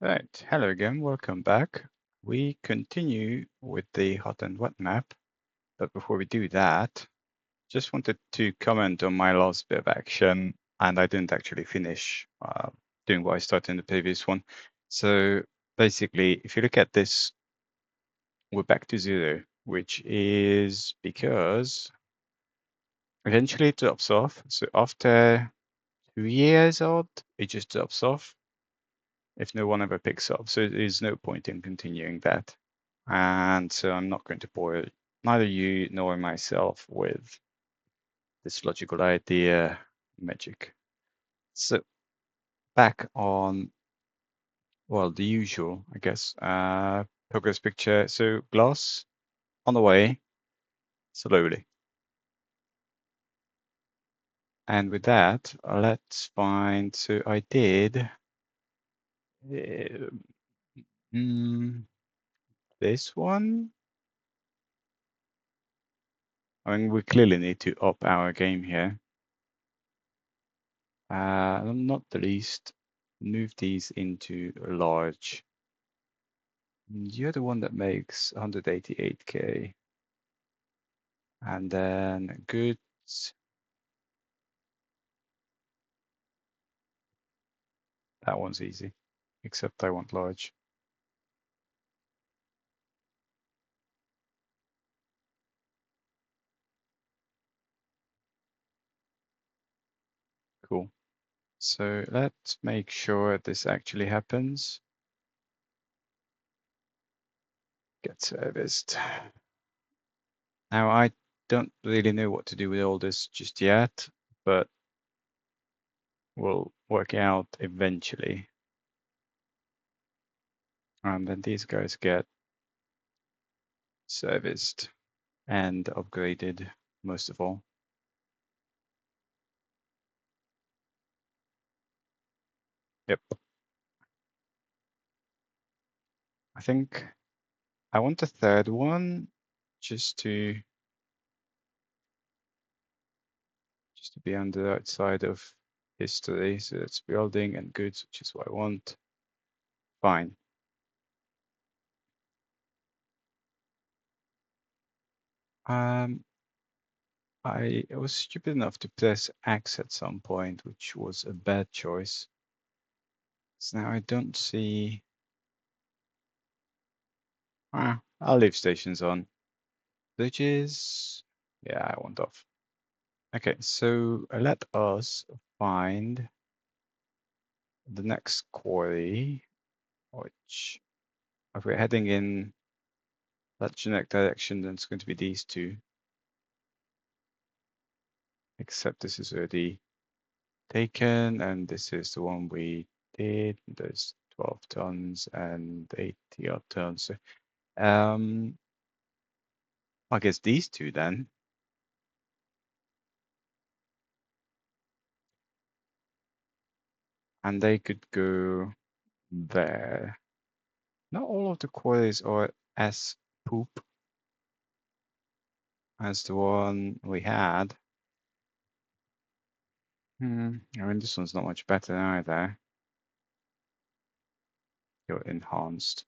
Right, hello again, welcome back. We continue with the hot and wet map, but before we do that, just wanted to comment on my last bit of action, and I didn't actually finish doing what I started in the previous one. So basically, if you look at this, we're back to 0, which is because eventually it drops off. So after 2 years odd, it just drops off if no one ever picks up. So there's no point in continuing that. And so I'm not going to bore neither you nor myself with this logical idea magic. So back on, well, the usual, I guess, progress picture. So glass on the way, slowly. And with that, let's find, so I did this one. I mean, we clearly need to up our game here. Not the least, move these into large. You're the one that makes 188k. And then goods. That one's easy, except I want large. Cool. So let's make sure this actually happens. Get serviced. Now, I don't really know what to do with all this just yet, but we'll work it out eventually. And then these guys get serviced and upgraded most of all. Yep. I think I want a third one just to be on the right side of history. So that's building and goods, which is what I want. Fine. I was stupid enough to press X at some point, which was a bad choice. So now I don't see. I'll leave stations on. Bridges. Yeah, I want off. Okay, so let us find the next quarry, which if we're heading in that generic direction, then it's going to be these two. Except this is already taken, and this is the one we did. There's 12 tons and 80 odd tons. So, I guess these two then. And they could go there. Not all of the quarries are as poop as the one we had. I mean, this one's not much better either. You're enhanced.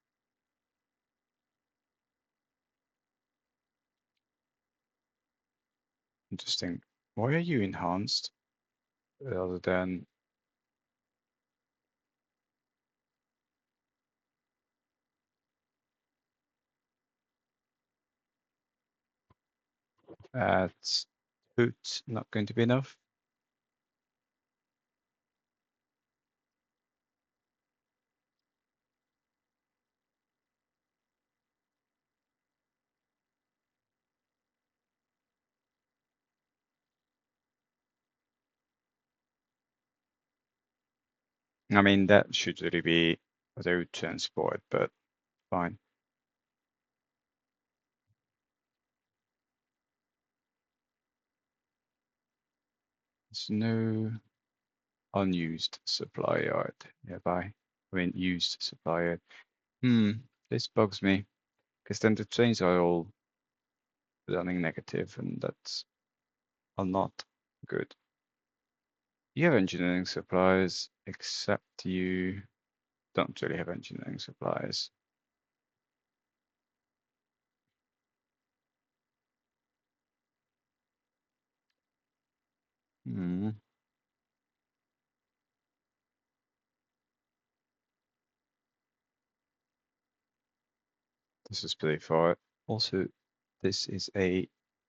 Interesting. Why are you enhanced rather than at Hoot not going to be enough? I mean, that should really be road transport, but fine. There's no unused supply yard nearby. I mean, used supply yard. This bugs me because then the trains are all running negative, and that's not good. You have engineering supplies, except you don't really have engineering supplies. Hmm. This is pretty far. Also, this is a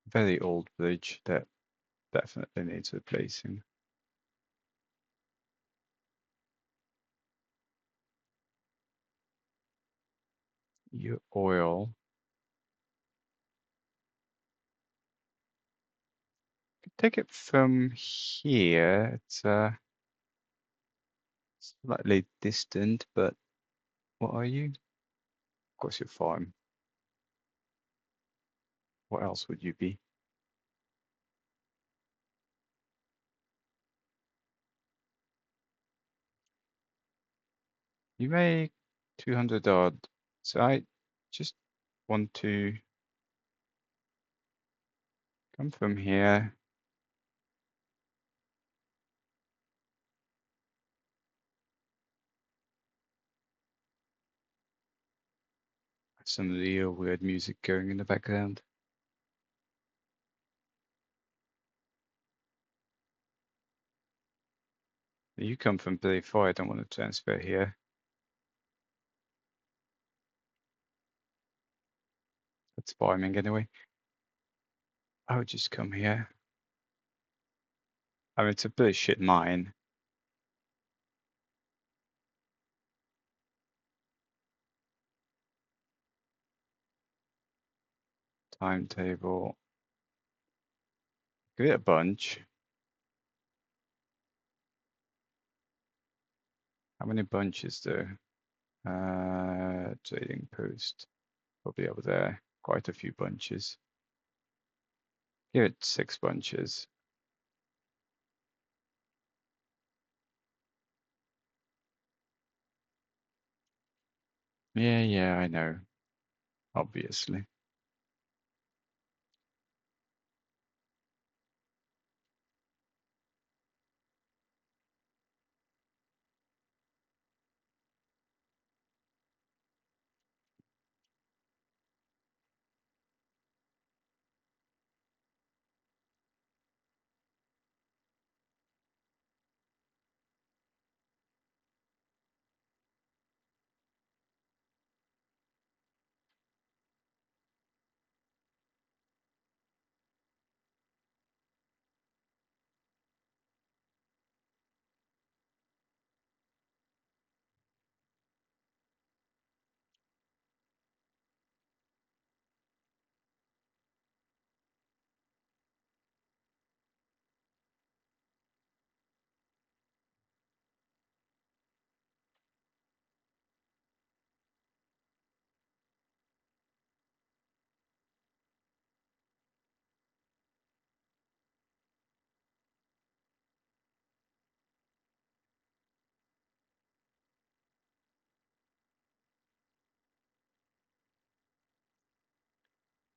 very old bridge that definitely needs replacing. Your oil. Take it from here. It's slightly distant, but what are you? Of course, you're farm. What else would you be? You make 200 odd. So I just want to come from here. Some real weird music going in the background. You come from pretty far. I don't want to transfer here. That's farming anyway. I would just come here. I mean, it's a pretty shit mine. Timetable. Give it a bunch. How many bunches there? Trading post. Probably over there. Quite a few bunches. Give it 6 bunches. Yeah, I know. Obviously.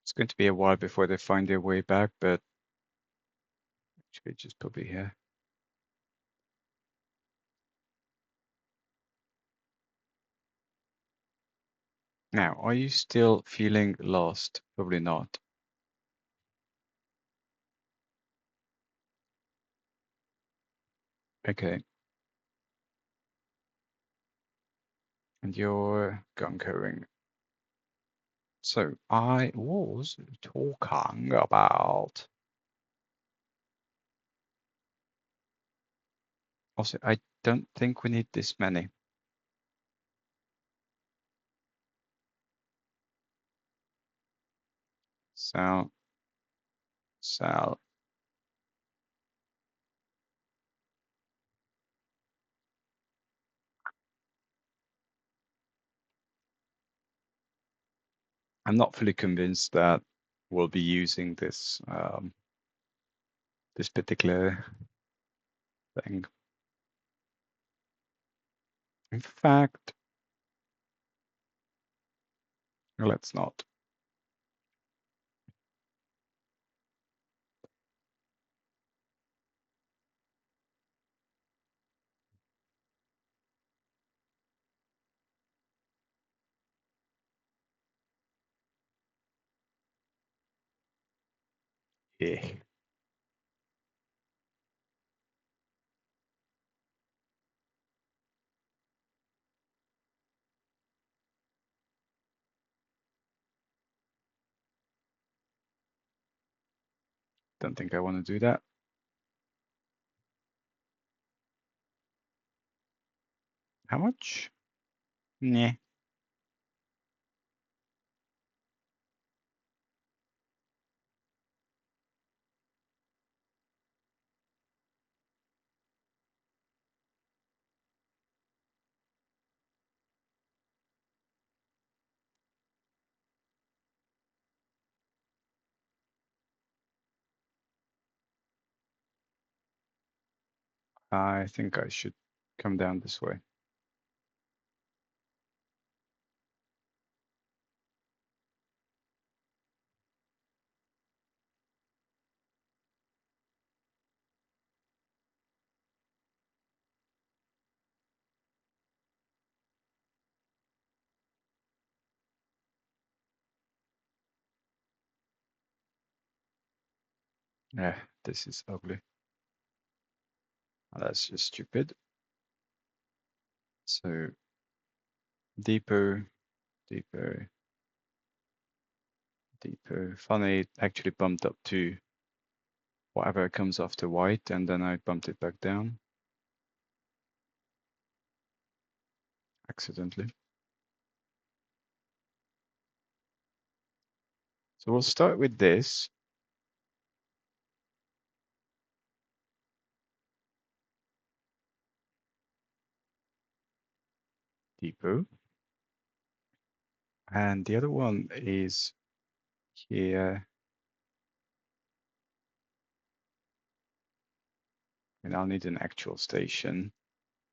It's going to be a while before they find their way back, but actually just probably here. Now, are you still feeling lost? Probably not. Okay. And you're guncoing. So I was talking about. Also, I don't think we need this many. So, sell. I'm not fully convinced that we'll be using this this particular thing. In fact, let's not. Yeah. Don't think I want to do that. How much? Nah. I think I should come down this way. Yeah, this is ugly. That's just stupid. So deeper, deeper, deeper. Funny, it actually bumped up to whatever comes after white, and then I bumped it back down accidentally. So we'll start with this. Deeper. And the other one is here. And I'll need an actual station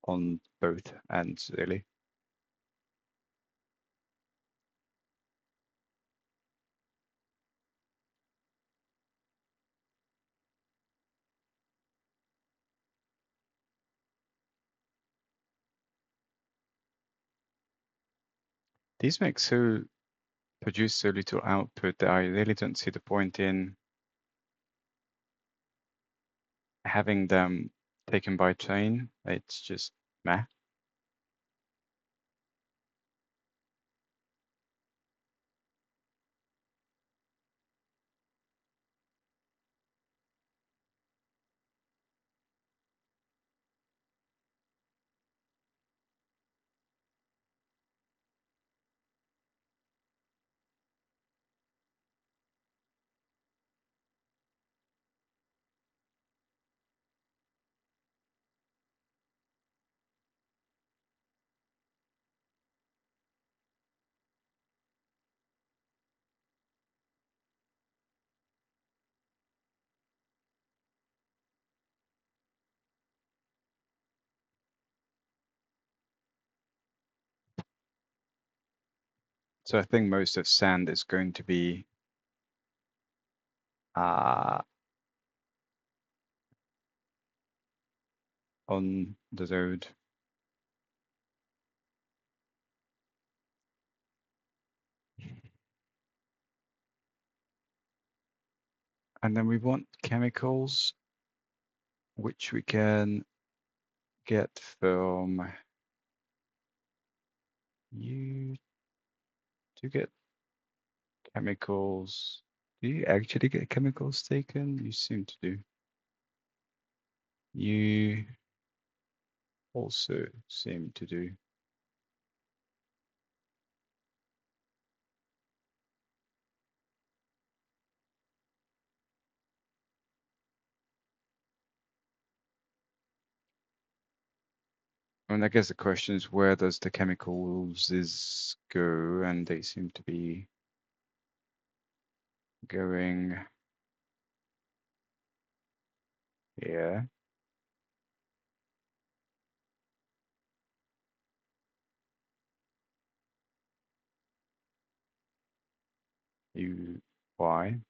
on both ends, really. These produce so little output that I really don't see the point in having them taken by train. It's just meh. So I think most of sand is going to be on the road. And then we want chemicals, which we can get from you to get chemicals. Do you actually get chemicals taken? You seem to do. You also seem to do. And I guess the question is, where does the chemicals go? And they seem to be going here. Why?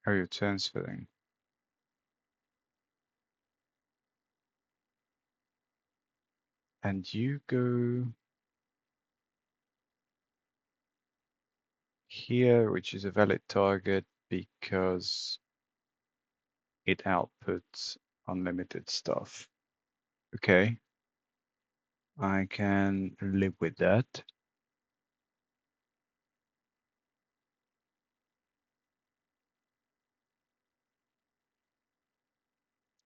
Are you transferring? And you go here, which is a valid target because it outputs unlimited stuff. Okay, I can live with that.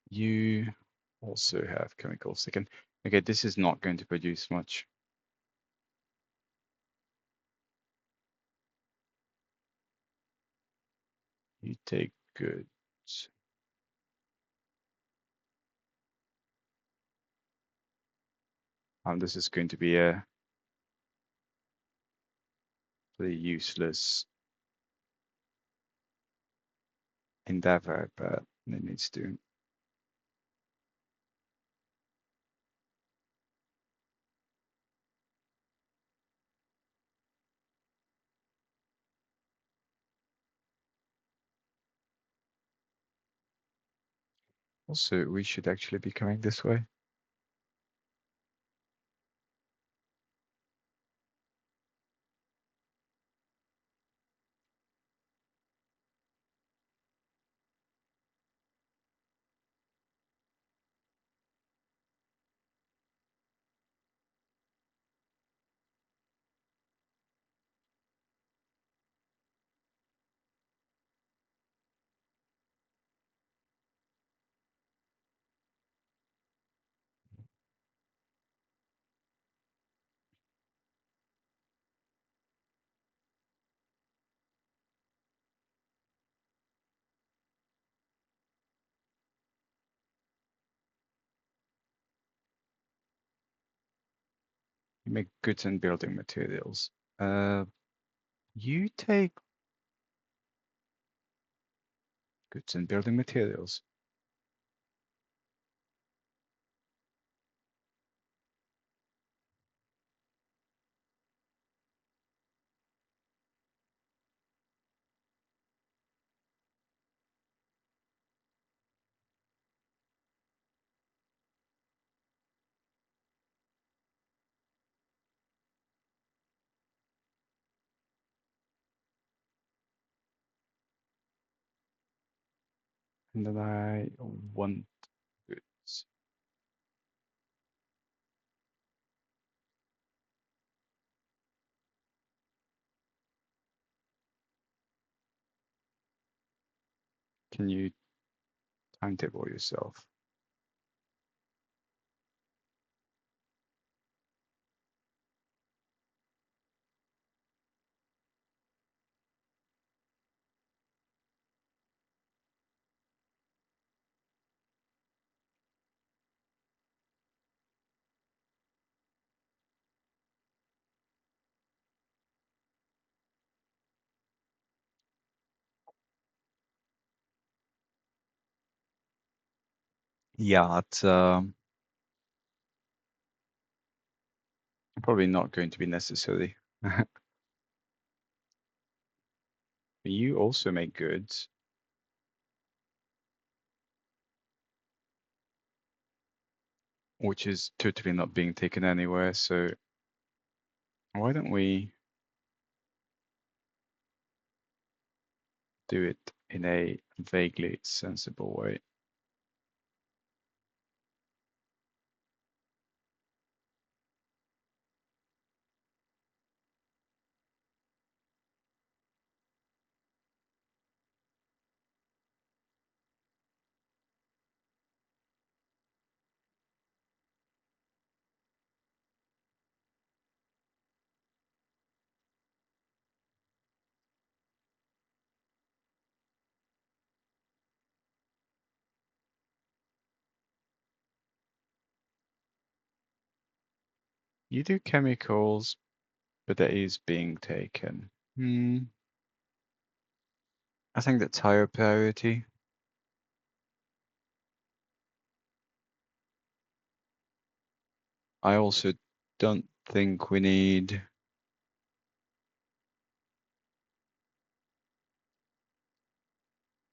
You also have chemicals. Okay, this is not going to produce much. You take goods. This is going to be a pretty useless endeavor, but it needs to. Also, we should actually be coming this way. You make goods and building materials. You take goods and building materials. And then I want goods. Can you timetable yourself? Yeah, it's probably not going to be necessary. You also make goods. Which is totally not being taken anywhere. So why don't we do it in a vaguely sensible way? You do chemicals, but that is being taken. I think that's higher priority. I also don't think we need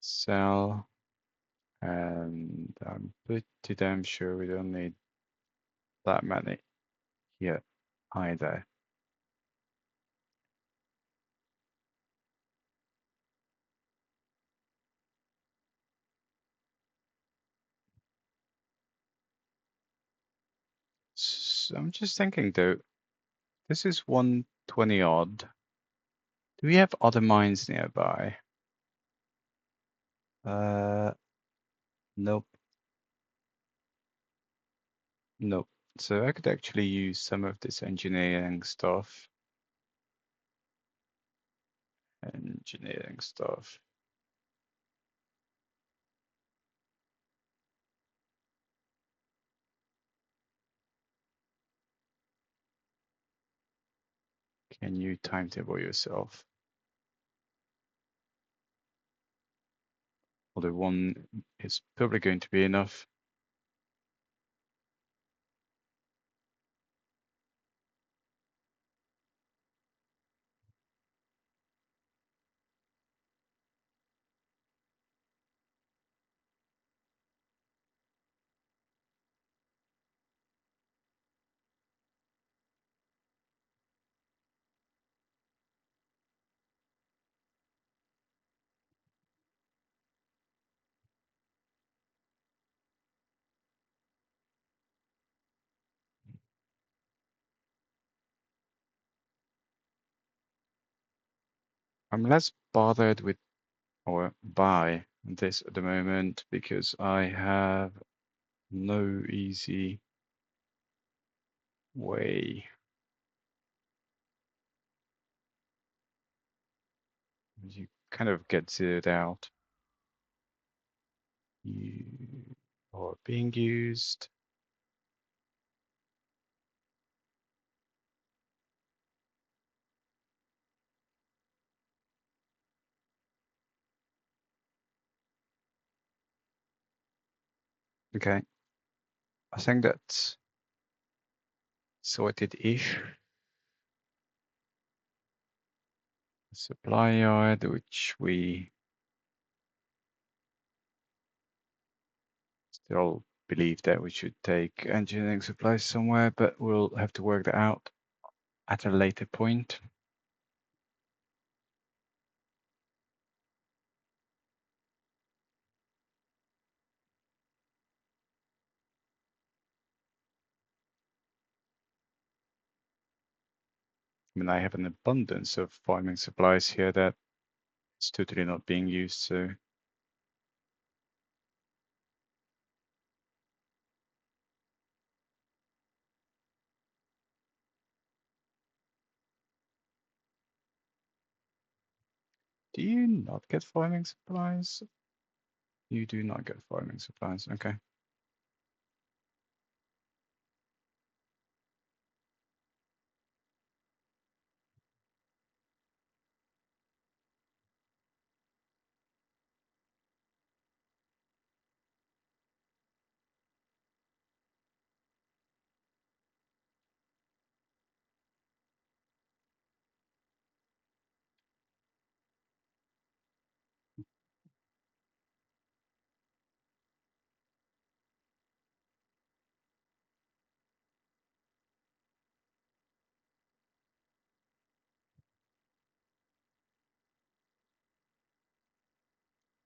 cell, and I'm pretty damn sure we don't need that many. here either. So I'm just thinking though, this is 120 odd. Do we have other mines nearby? Nope, nope. So I could actually use some of this engineering stuff. Engineering stuff. Can you timetable yourself? Although one is probably going to be enough. I'm less bothered with or by this at the moment because I have no easy way. You kind of get zeroed out. You are being used. Okay, I think that's sorted-ish. Supply yard, which we still believe that we should take engineering supplies somewhere, but we'll have to work that out at a later point. I mean, I have an abundance of farming supplies here that is totally not being used, so do you not get farming supplies? You do not get farming supplies, okay.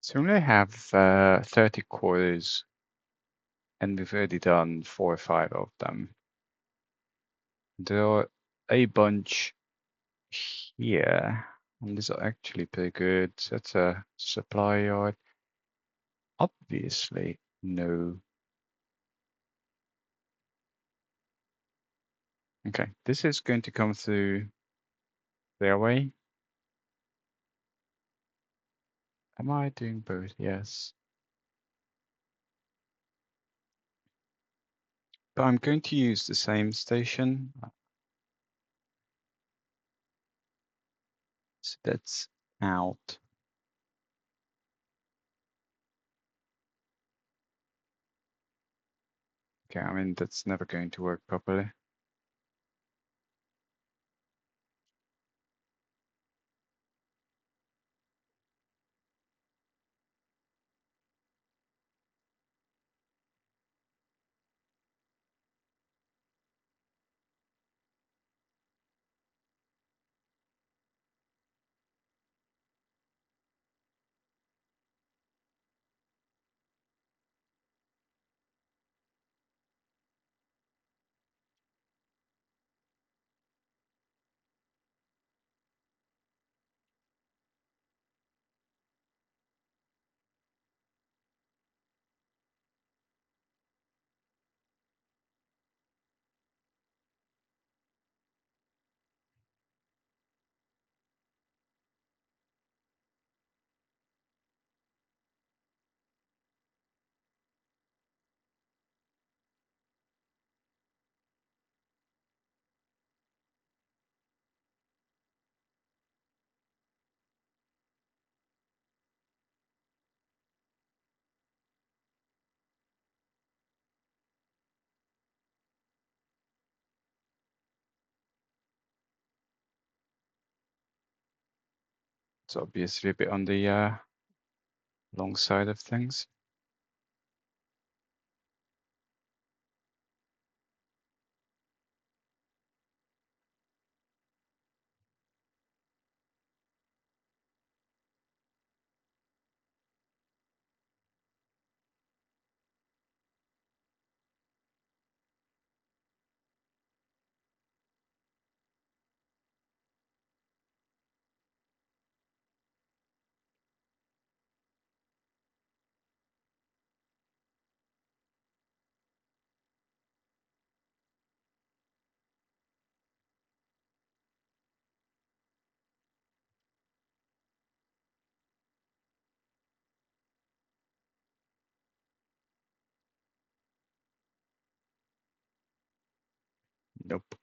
So we only have 30 quarters, and we've already done 4 or 5 of them. There are a bunch here, and these are actually pretty good. So that's a supply yard. Obviously, no. Okay, this is going to come through their way. Am I doing both? Yes. But I'm going to use the same station. So that's out. Okay, I mean, that's never going to work properly. It's obviously a bit on the long side of things. Nope.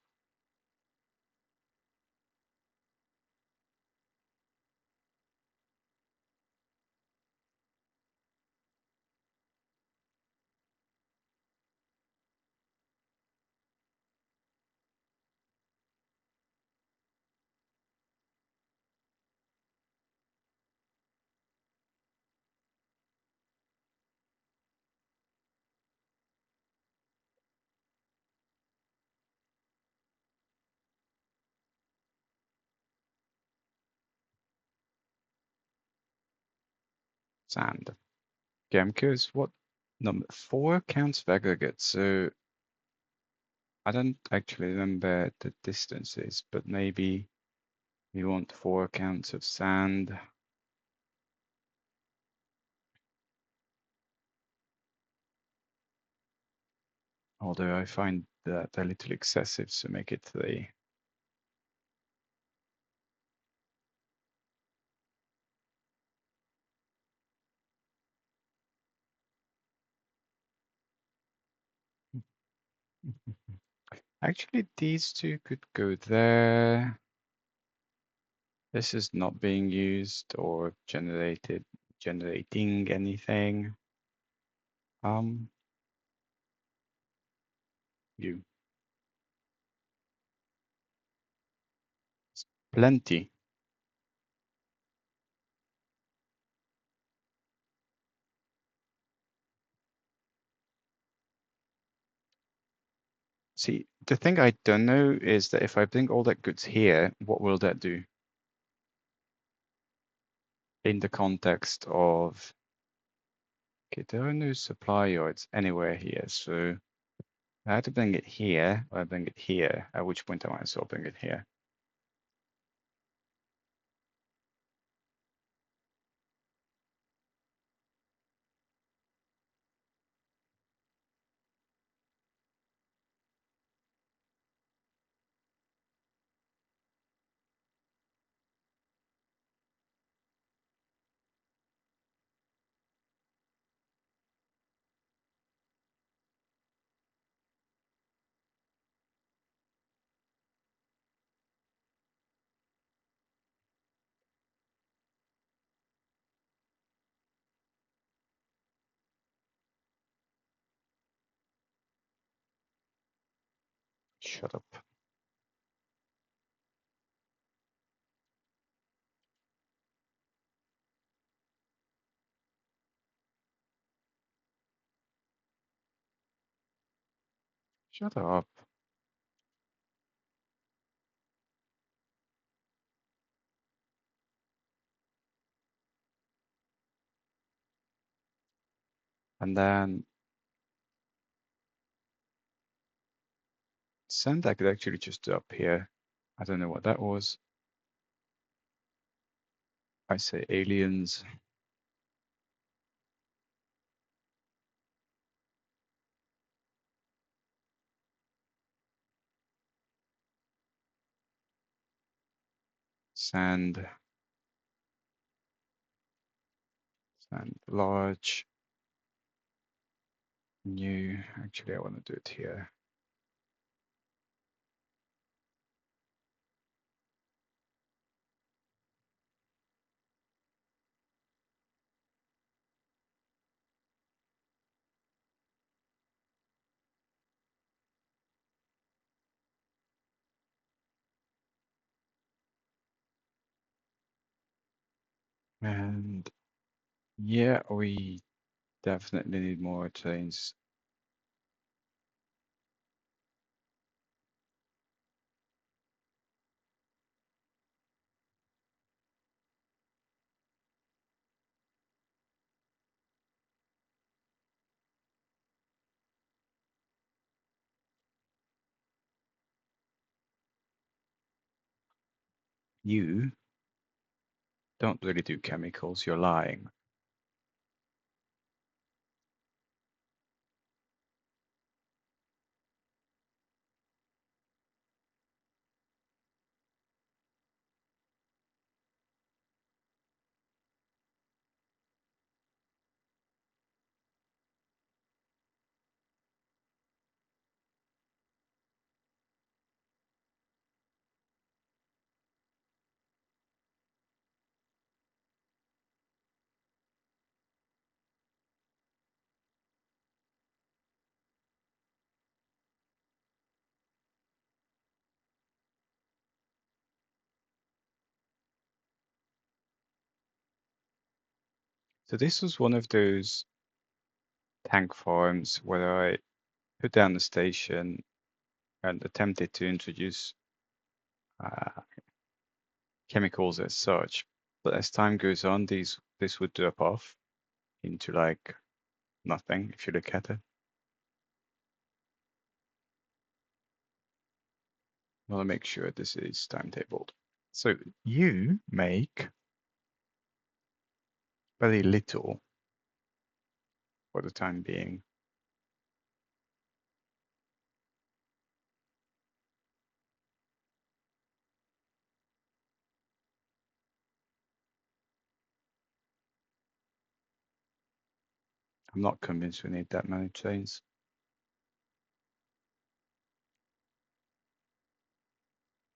Sand. Okay, I'm curious what number 4 counts of aggregate. So I don't actually remember the distances, but maybe we want 4 counts of sand. Although I find that a little excessive, so make it 3. Actually, these two could go there. This is not being used or generating anything. You plenty. See, the thing I don't know is that if I bring all that goods here, what will that do? In the context of, okay, there are no supply yards anywhere here, so I have to bring it here, or I bring it here, at which point I might as well bring it here. Shut up. Shut up. And then send I could actually just do up here. I don't know what that was. I say aliens. Sand large. New. Actually, I want to do it here. And yeah, we definitely need more chains. You don't really do chemicals, you're lying. So this was one of those tank farms where I put down the station and attempted to introduce uh, chemicals as such. But as time goes on, this would drop off into like nothing if you look at it. I want to make sure this is timetabled. So you make very little for the time being. I'm not convinced we need that many chains.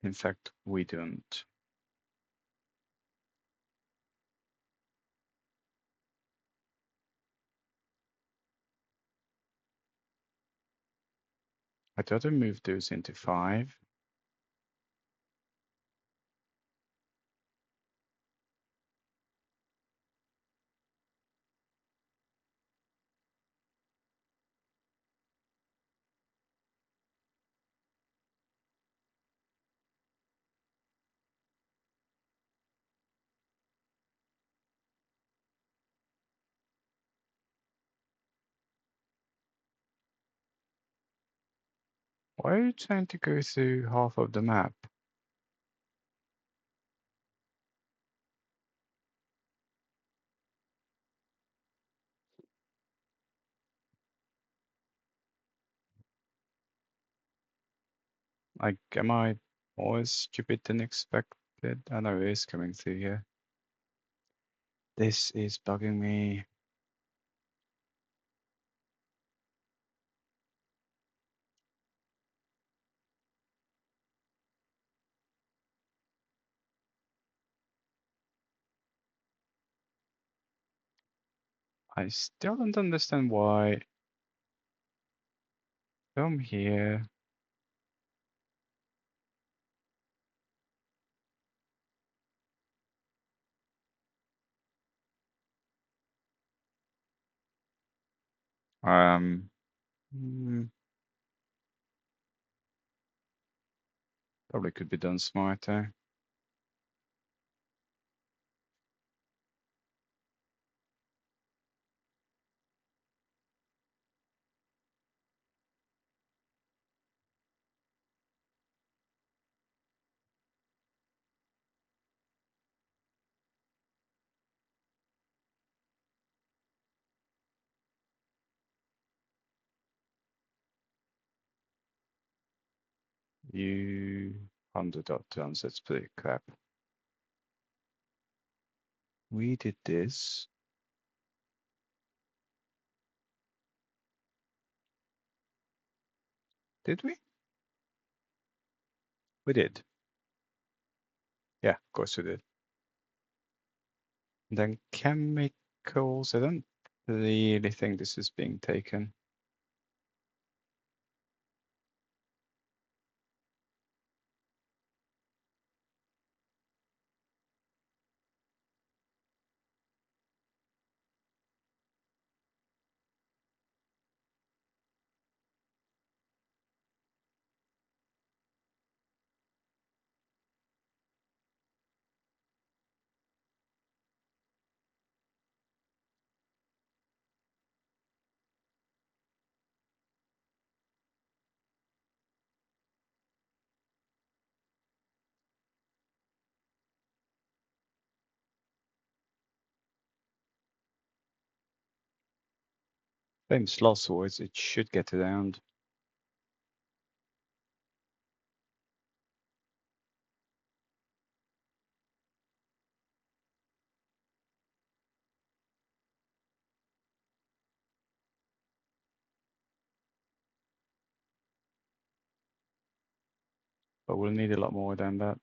In fact, we don't. I'd rather move those into 5. Why are you trying to go through half of the map? Like, am I more stupid than expected? I know it is coming through here. This is bugging me. I still don't understand why from here. Um, hmm, Probably could be done smarter. You 100.tons, that's pretty crap. We did this. Did we? We did. Yeah, of course we did. And then chemicals. I don't really think this is being taken. Famous last words, it should get around. But we'll need a lot more than that.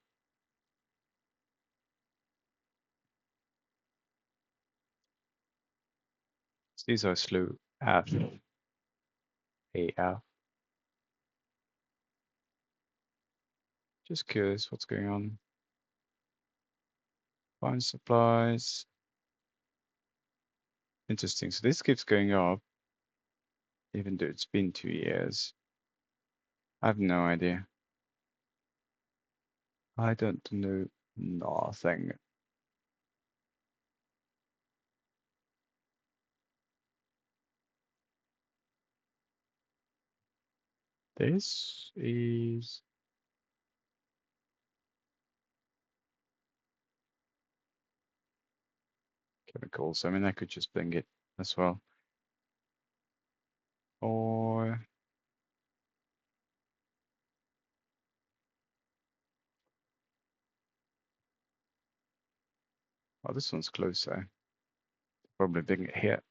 These are slew F, AF. Just curious what's going on. Find supplies. Interesting. So this keeps going up, even though it's been 2 years. I have no idea. I don't know nothing. This is chemicals. I mean, I could just bring it as well. Or oh, this one's closer. Probably bring it here.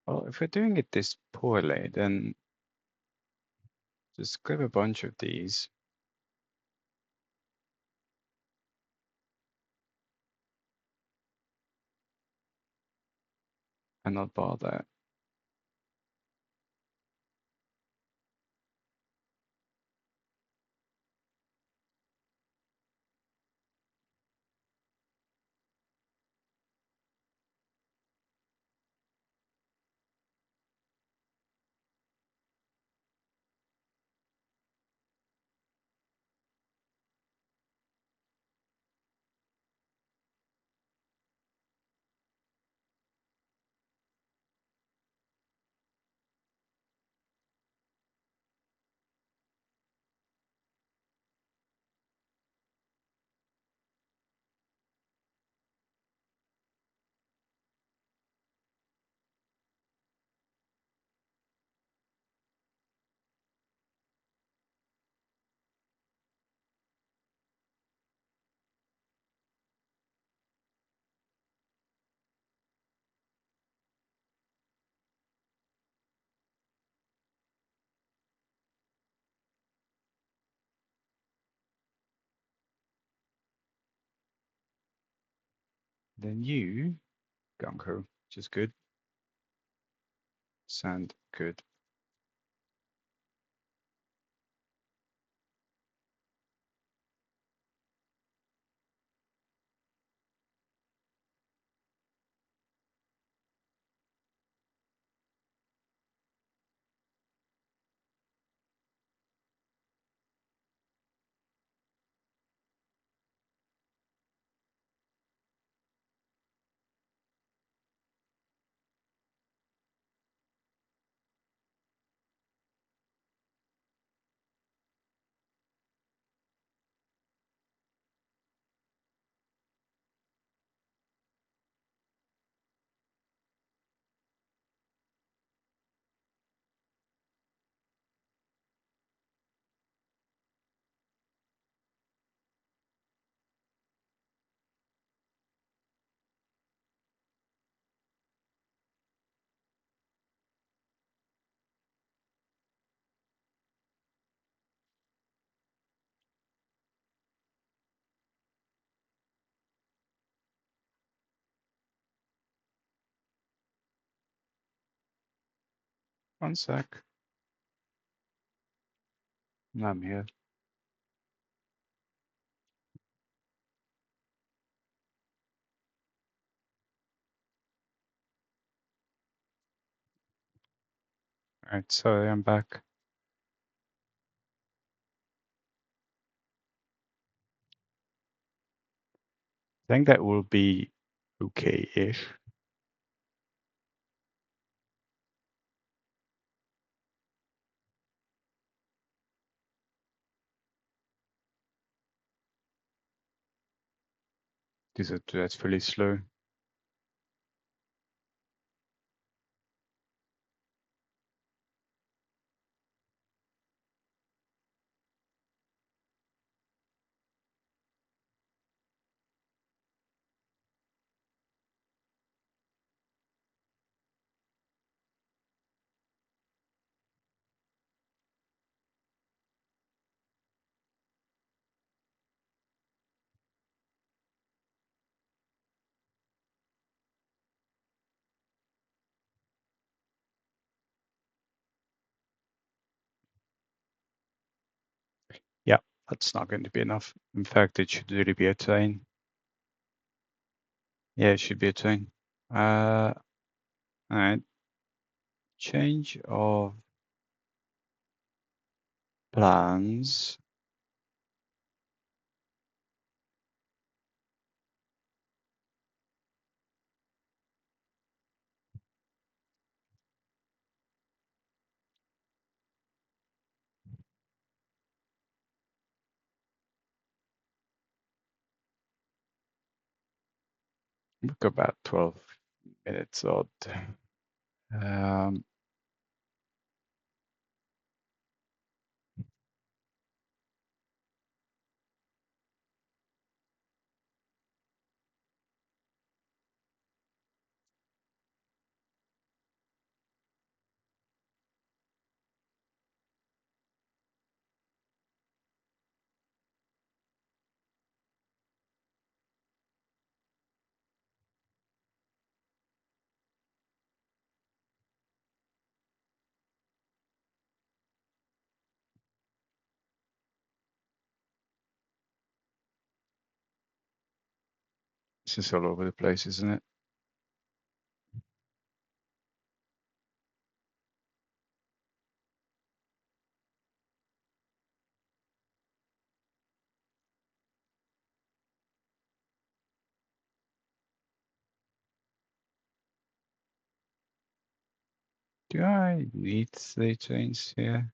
Well, if we're doing it this poorly, then just grab a bunch of these. And not bother. Then you, Gunko, which is good. Sand, good. One sec. I'm here. Right, sorry, I'm back. I think that will be okay-ish. That's really slow. Yeah, that's not going to be enough. In fact, it should really be a train. Yeah, it should be a train. All right. Change of plans. Look about 12 minutes odd. Um, this is all over the place, isn't it? Do I need 3 trains here?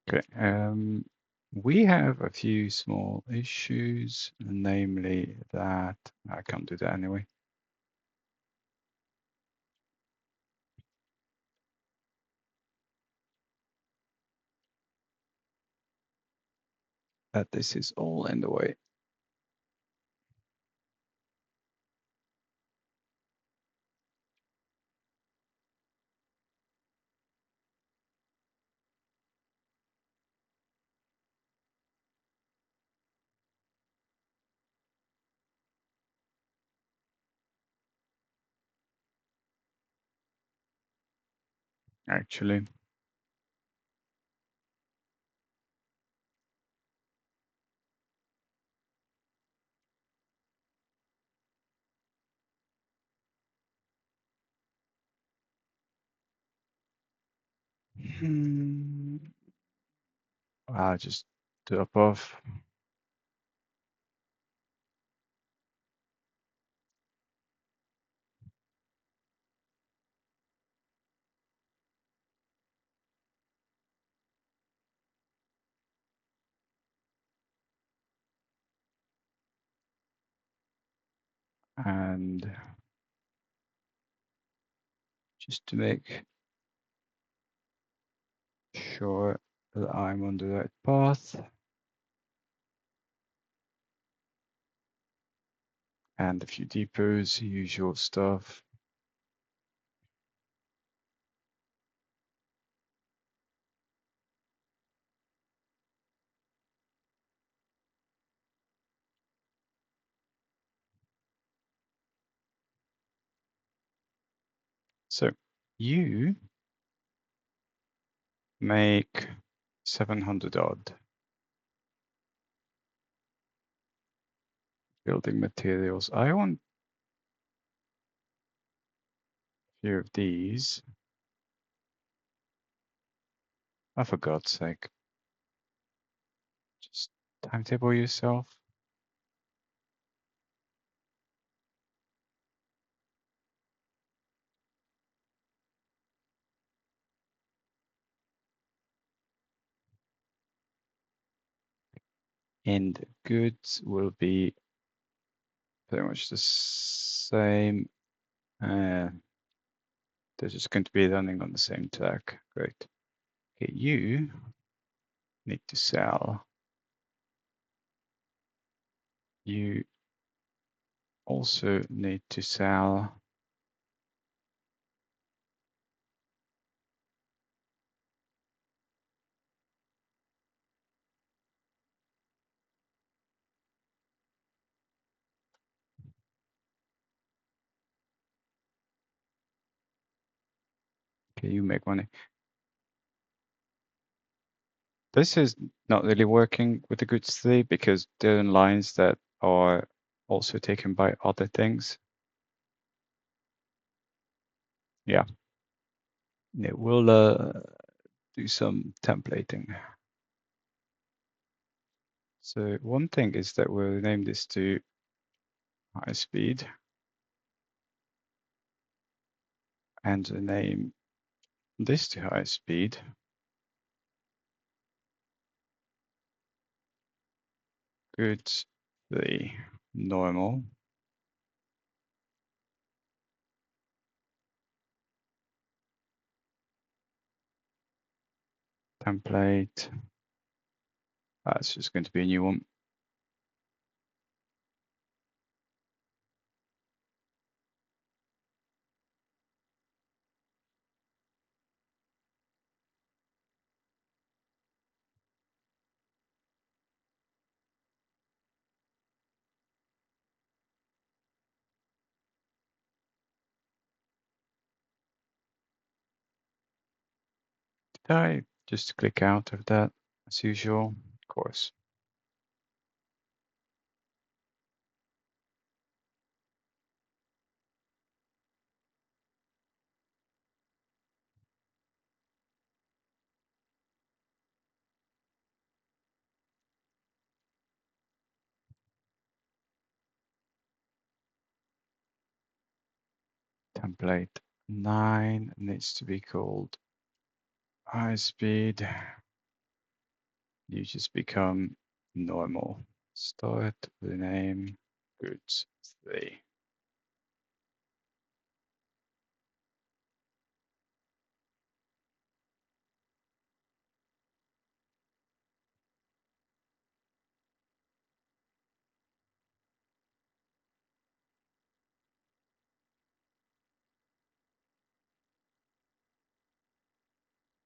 Okay. We have a few small issues, namely that I can't do that anyway. That this is all in the way. Actually. Hmm. I'll just drop off. And just to make sure that I'm on the right path. And a few depots, usual stuff. So you make 700 odd building materials. I want a few of these. Oh, for God's sake. Just timetable yourself. And goods will be pretty much the same. They're just going to be running on the same track. Great. Okay, you need to sell. You also need to sell. Okay, you make money. This is not really working with the goods today because there are lines that are also taken by other things. Yeah, it will do some templating. So one thing is that we'll name this to high speed and name this to high speed. Goods 3 normal. Template. That's just going to be a new one. Did I just click out of that as usual? Of course. Template 9 needs to be called high speed. You just become normal. Start the name goods 3.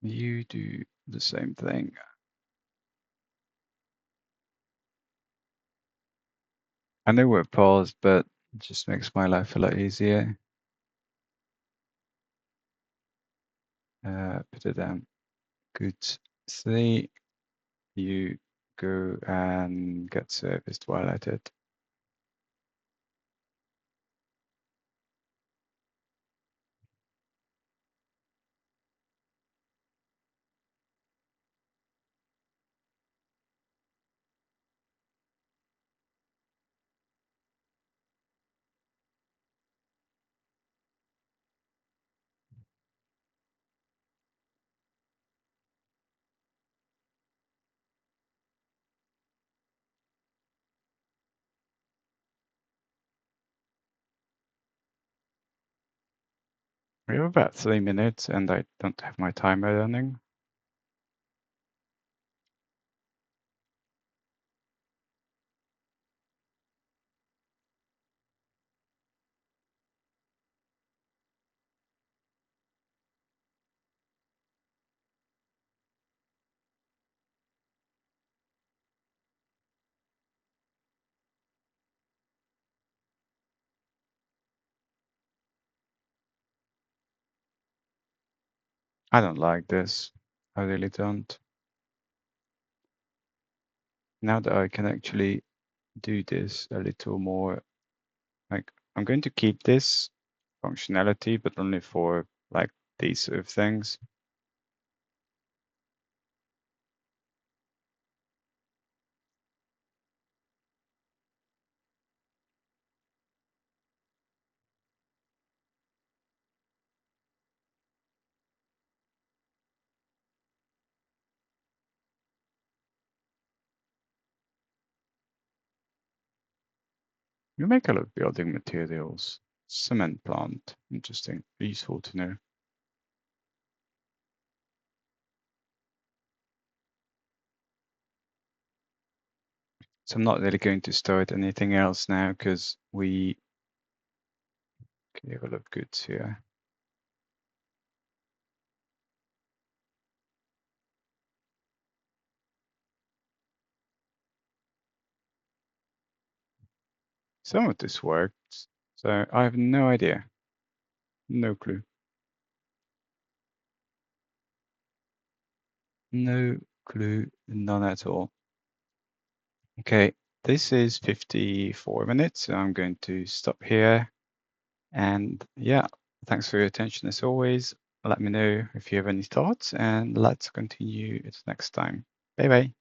You do the same thing. I know we're paused, but it just makes my life a lot easier. Put it down. Goods 3. You go and get serviced while at it. We have about 3 minutes and I don't have my timer running. I don't like this. I really don't. Now that I can actually do this a little more, like I'm going to keep this functionality, but only for like these sort of things. You make a lot of building materials. Cement plant. Interesting. Useful to know. So I'm not really going to start anything else now because we have a lot of goods here. Some of this works, so I have no idea. No clue. No clue, none at all. Okay, this is 54 minutes, so I'm going to stop here. And yeah, thanks for your attention as always. Let me know if you have any thoughts and let's continue it next time. Bye bye.